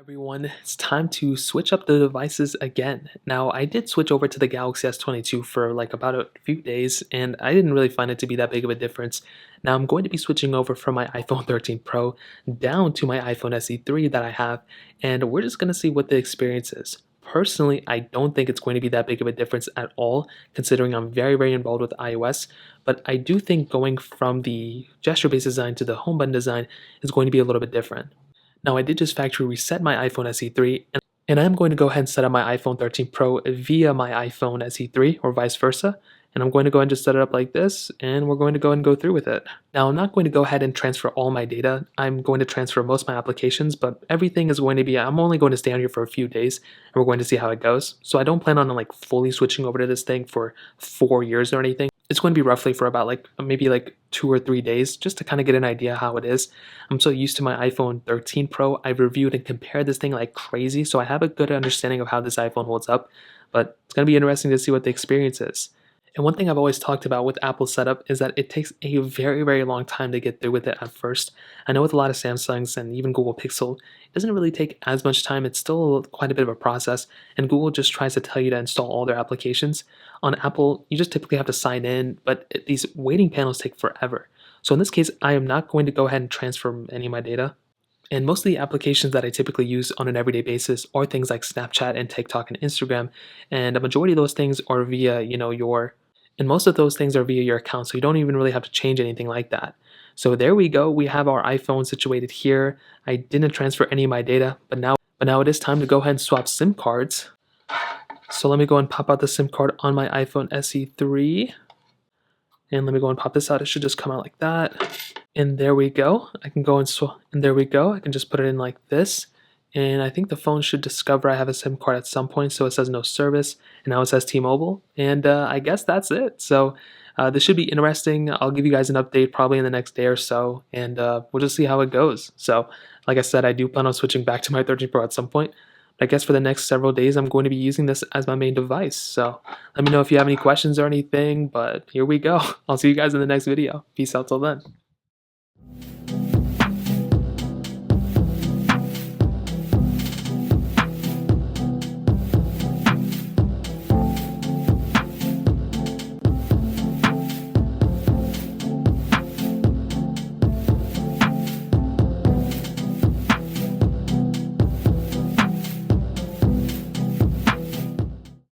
Everyone, it's time to switch up the devices again. Now, I did switch over to the Galaxy S22 for like about a few days, and I didn't really find it to be that big of a difference. Now, I'm going to be switching over from my iPhone 13 Pro down to my iPhone SE3 that I have, and we're just going to see what the experience is. Personally, I don't think it's going to be that big of a difference at all, considering I'm very involved with iOS, but I do think going from the gesture-based design to the home button design is going to be a little bit different. Now I did just factory reset my iPhone SE3 and I'm going to go ahead and set up my iPhone 13 Pro via my iPhone SE3 or vice versa. And I'm going to go ahead and just set it up like this and we're going to go ahead and go through with it. Now I'm not going to go ahead and transfer all my data. I'm going to transfer most of my applications, but everything is going to be, I'm only going to stay on here for a few days and we're going to see how it goes. So I don't plan on like fully switching over to this thing for 4 years or anything. It's going to be roughly for about like maybe like 2 or 3 days just to kind of get an idea how it is. I'm so used to my iPhone 13 Pro. I've reviewed and compared this thing like crazy, so I have a good understanding of how this iPhone holds up, but it's going to be interesting to see what the experience is. And one thing I've always talked about with Apple's setup is that it takes a very long time to get through with it at first. I know with a lot of Samsungs and even Google Pixel, it doesn't really take as much time. It's still quite a bit of a process, and Google just tries to tell you to install all their applications. On Apple, you just typically have to sign in, but these waiting panels take forever. So in this case, I am not going to go ahead and transfer any of my data. And most of the applications that I typically use on an everyday basis are things like Snapchat and TikTok and Instagram. And a majority of those things are via, most of those things are via your account. So you don't even really have to change anything like that. So there we go. We have our iPhone situated here. I didn't transfer any of my data, but now it is time to go ahead and swap SIM cards. So let me go and pop out the SIM card on my iPhone SE3. And let me go and pop this out. It should just come out like that. And there we go. I can go and there we go. I can just put it in like this. And I think the phone should discover I have a SIM card at some point. So it says no service. And now it says T-Mobile. And I guess that's it. So this should be interesting. I'll give you guys an update probably in the next day or so. And we'll just see how it goes. So like I said, I do plan on switching back to my 13 Pro at some point. I guess for the next several days, I'm going to be using this as my main device. So let me know if you have any questions or anything, but here we go. I'll see you guys in the next video. Peace out till then.